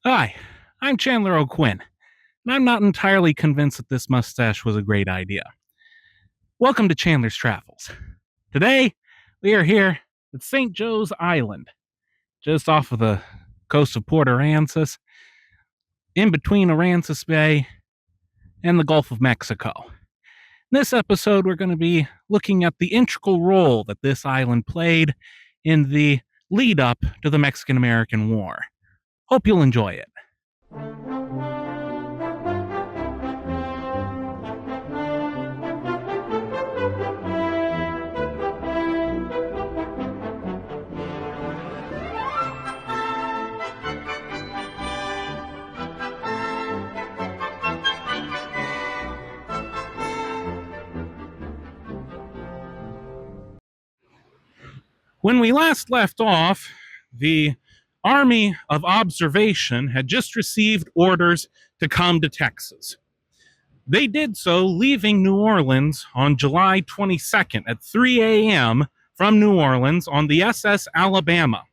Hi, I'm Chandler O'Quinn, and I'm not entirely convinced that this mustache was a great idea. Welcome to Chandler's Travels. Today, we are here at St. Joe's Island, just off of the coast of Port Aransas, in between Aransas Bay and the Gulf of Mexico. In this episode, we're going to be looking at the integral role that this island played in the lead up to the Mexican-American War. Hope you'll enjoy it. When we last left off, the Army of Observation had just received orders to come to Texas. They did so, leaving New Orleans on July 22nd at 3 a.m. from New Orleans on the SS Alabama.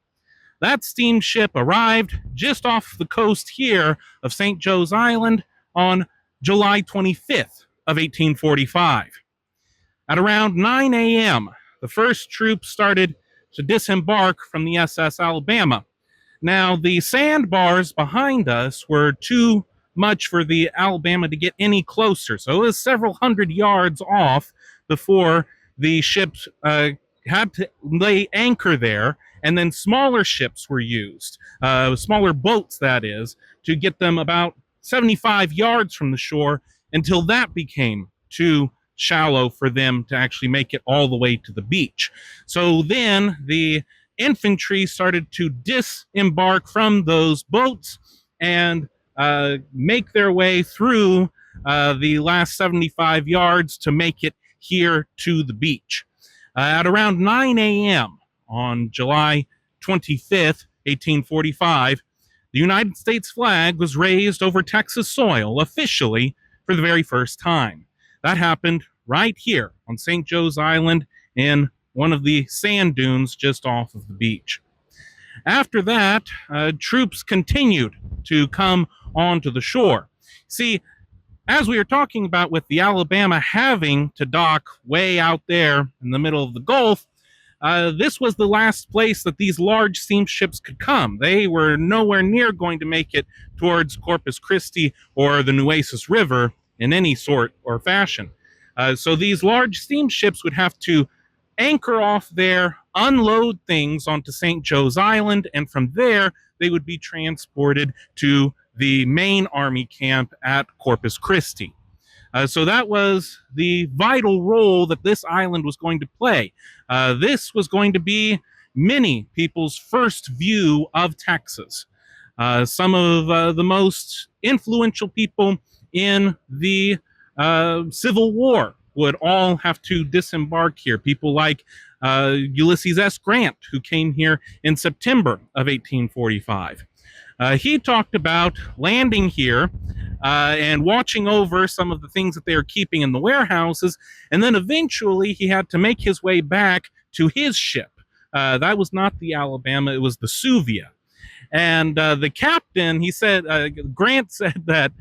That steamship arrived just off the coast here of St. Joe's Island on July 25th of 1845. At around 9 a.m., the first troops started to disembark from the SS Alabama. Now, the sandbars behind us were too much for the Alabama to get any closer, so it was several hundred yards off before the ships had to lay anchor there, and then smaller ships were used, smaller boats, that is, to get them about 75 yards from the shore until that became too shallow for them to actually make it all the way to the beach. So then the infantry started to disembark from those boats and make their way through the last 75 yards to make it here to the beach. At around 9 a.m. on July 25th, 1845, the United States flag was raised over Texas soil officially for the very first time. That happened right here on St. Joe's Island in one of the sand dunes just off of the beach. After that, troops continued to come onto the shore. See, as we were talking about with the Alabama having to dock way out there in the middle of the Gulf, this was the last place that these large steamships could come. They were nowhere near going to make it towards Corpus Christi or the Nueces River in any sort or fashion. So these large steamships would have to anchor off there, unload things onto St. Joe's Island, and from there they would be transported to the main army camp at Corpus Christi. So that was the vital role that this island was going to play. This was going to be many people's first view of Texas. Some of the most influential people in the Civil War would all have to disembark here. People like Ulysses S. Grant, who came here in September of 1845. He talked about landing here and watching over some of the things that they were keeping in the warehouses, and then eventually he had to make his way back to his ship. That was not the Alabama, it was the Suvia. And the captain, he said, Grant said that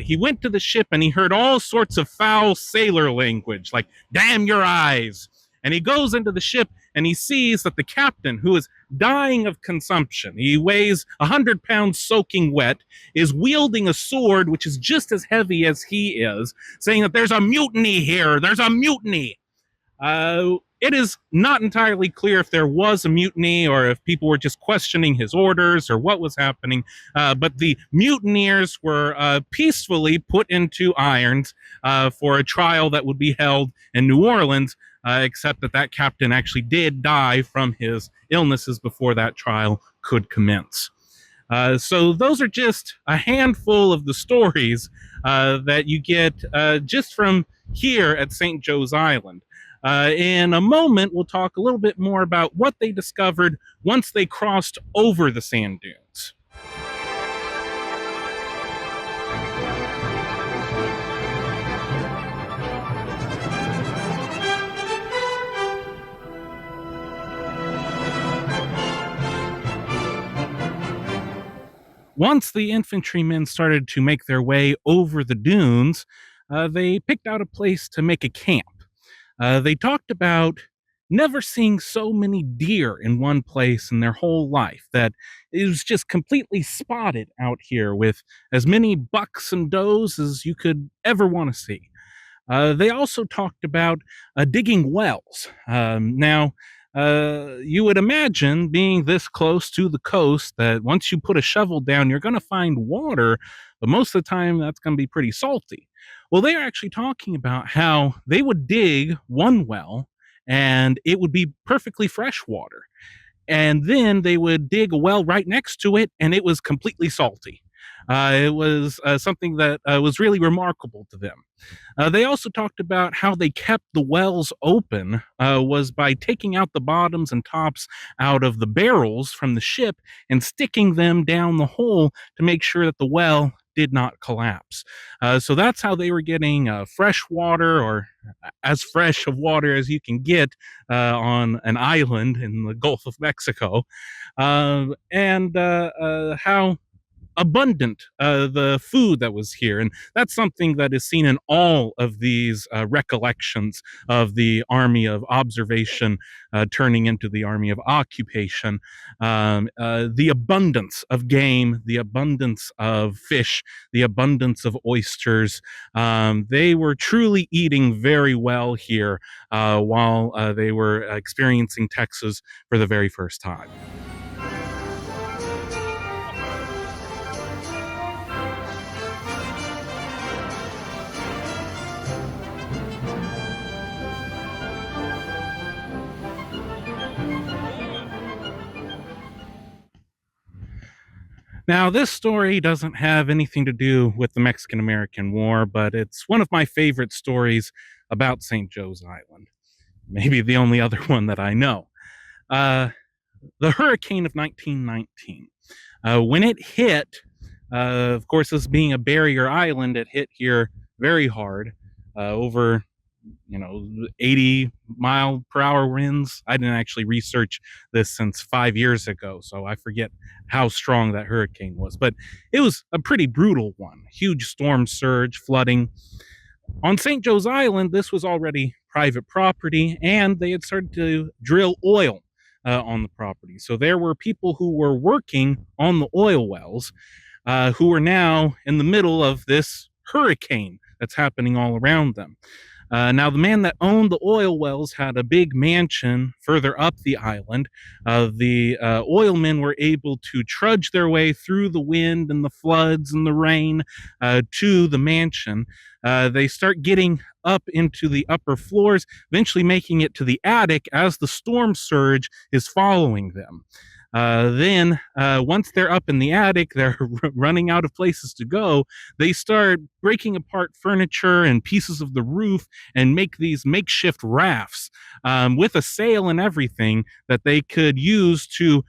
he went to the ship and he heard all sorts of foul sailor language, like, damn your eyes. And he goes into the ship and he sees that the captain, who is dying of consumption, he weighs 100 pounds soaking wet, is wielding a sword which is just as heavy as he is, saying that there's a mutiny here, there's a mutiny. It is not entirely clear if there was a mutiny or if people were just questioning his orders or what was happening, but the mutineers were peacefully put into irons for a trial that would be held in New Orleans, except that that captain actually did die from his illnesses before that trial could commence. So those are just a handful of the stories that you get just from here at St. Joe's Island. In a moment, we'll talk a little bit more about what they discovered once they crossed over the sand dunes. Once the infantrymen started to make their way over the dunes, they picked out a place to make a camp. They talked about never seeing so many deer in one place in their whole life, that it was just completely spotted out here with as many bucks and does as you could ever want to see. They also talked about digging wells. You would imagine, being this close to the coast, that once you put a shovel down, you're going to find water, but most of the time that's going to be pretty salty. Well, they are actually talking about how they would dig one well and it would be perfectly fresh water. And then they would dig a well right next to it and it was completely salty. It was something that was really remarkable to them. They also talked about how they kept the wells open was by taking out the bottoms and tops out of the barrels from the ship and sticking them down the hole to make sure that the well did not collapse. So that's how they were getting fresh water, or as fresh of water as you can get on an island in the Gulf of Mexico. And how abundant the food that was here. And that's something that is seen in all of these recollections of the army of observation turning into the army of occupation. The abundance of game, the abundance of fish, the abundance of oysters. They were truly eating very well here while they were experiencing Texas for the very first time. Now, this story doesn't have anything to do with the Mexican American War, but it's one of my favorite stories about St. Joe's Island. Maybe the only other one that I know. Uh, the hurricane of 1919. When it hit, of course, this being a barrier island, it hit here very hard, over 80-mile-per-hour winds. I didn't actually research this since 5 years ago, so I forget how strong that hurricane was, but it was a pretty brutal one. Huge storm surge, flooding. On St. Joe's Island, this was already private property, and they had started to drill oil on the property. So there were people who were working on the oil wells who were now in the middle of this hurricane that's happening all around them. Now, the man that owned the oil wells had a big mansion further up the island. The oilmen were able to trudge their way through the wind and the floods and the rain to the mansion. They start getting up into the upper floors, eventually making it to the attic as the storm surge is following them. Then, once they're up in the attic, they're running out of places to go. They start breaking apart furniture and pieces of the roof and make these makeshift rafts with a sail and everything that they could use to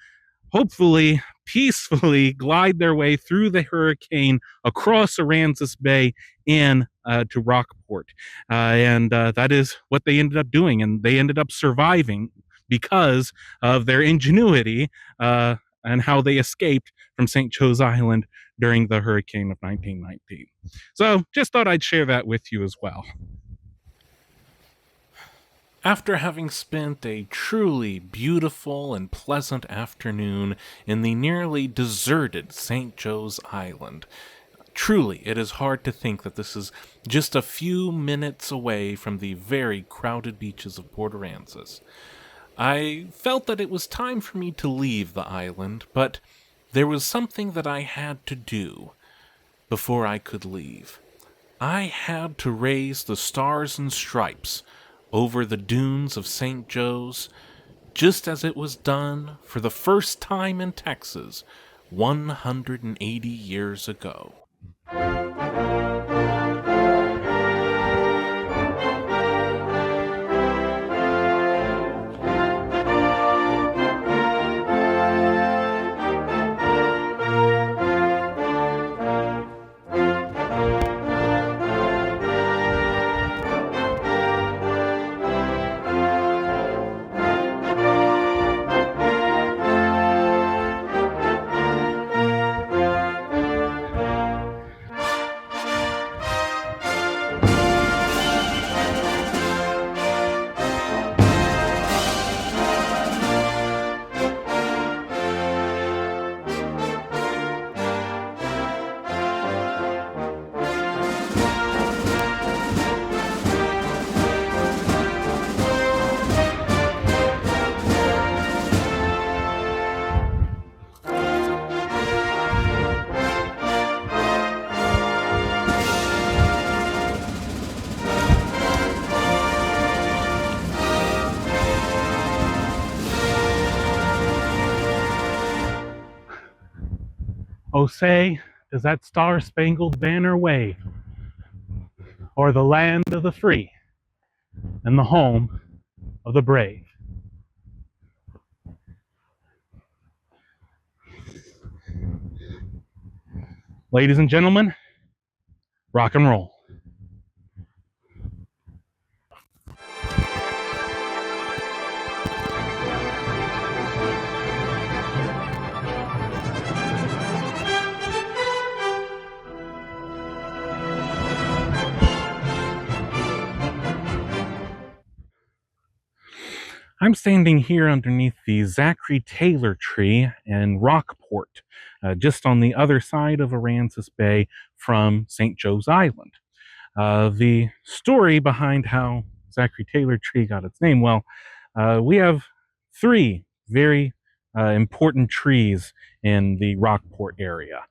hopefully peacefully glide their way through the hurricane across Aransas Bay in to Rockport. And that is what they ended up doing. And they ended up surviving because of their ingenuity and how they escaped from St. Joe's Island during the hurricane of 1919. So just thought I'd share that with you as well. After having spent a truly beautiful and pleasant afternoon in the nearly deserted St. Joe's Island, truly it is hard to think that this is just a few minutes away from the very crowded beaches of Port Aransas. I felt that it was time for me to leave the island, but there was something that I had to do before I could leave. I had to raise the stars and stripes over the dunes of St. Joe's, just as it was done for the first time in Texas 180 years ago. Oh, say, does that star-spangled banner wave o'er the land of the free and the home of the brave? Ladies and gentlemen, rock and roll. I'm standing here underneath the Zachary Taylor tree in Rockport, just on the other side of Aransas Bay from St. Joe's Island. The story behind how Zachary Taylor tree got its name, well, we have three very important trees in the Rockport area.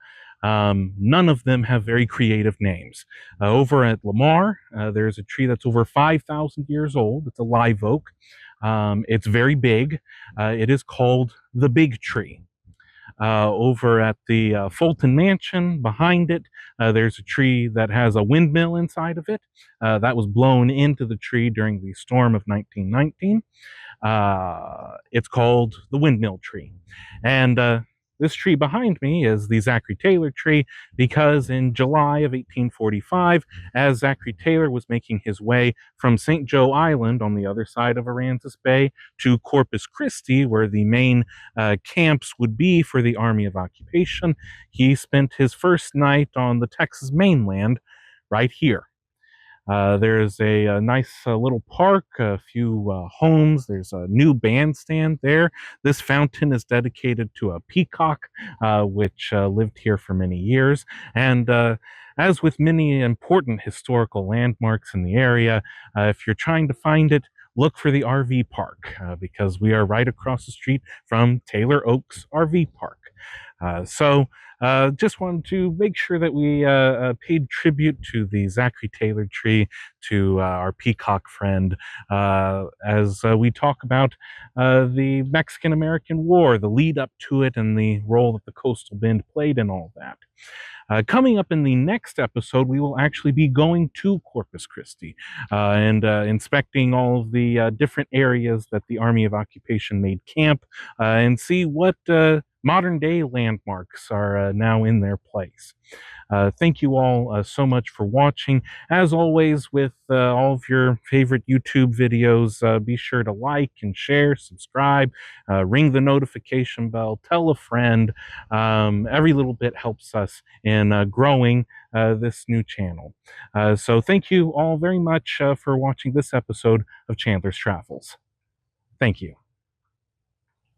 None of them have very creative names. Over at Lamar, there's a tree that's over 5,000 years old. It's a live oak. It's very big. It is called the Big Tree. Over at the Fulton Mansion, behind it, there's a tree that has a windmill inside of it. That was blown into the tree during the storm of 1919. It's called the Windmill Tree. And this tree behind me is the Zachary Taylor tree, because in July of 1845, as Zachary Taylor was making his way from St. Joe Island on the other side of Aransas Bay to Corpus Christi, where the main camps would be for the Army of Occupation, he spent his first night on the Texas mainland right here. There's a nice little park, a few homes. There's a new bandstand there. This fountain is dedicated to a peacock, which lived here for many years. And as with many important historical landmarks in the area, if you're trying to find it, look for the RV park, because we are right across the street from Taylor Oaks RV Park. Just wanted to make sure that we paid tribute to the Zachary Taylor tree, to our peacock friend, as we talk about the Mexican-American War, the lead up to it, and the role that the Coastal Bend played in all that. Coming up in the next episode, we will actually be going to Corpus Christi and inspecting all of the different areas that the Army of Occupation made camp, and see what modern day landmarks are now in their place. Thank you all so much for watching. As always, with all of your favorite YouTube videos, be sure to like and share, subscribe, ring the notification bell, tell a friend. Every little bit helps us in growing this new channel. So thank you all very much for watching this episode of Chandler's Travels. Thank you.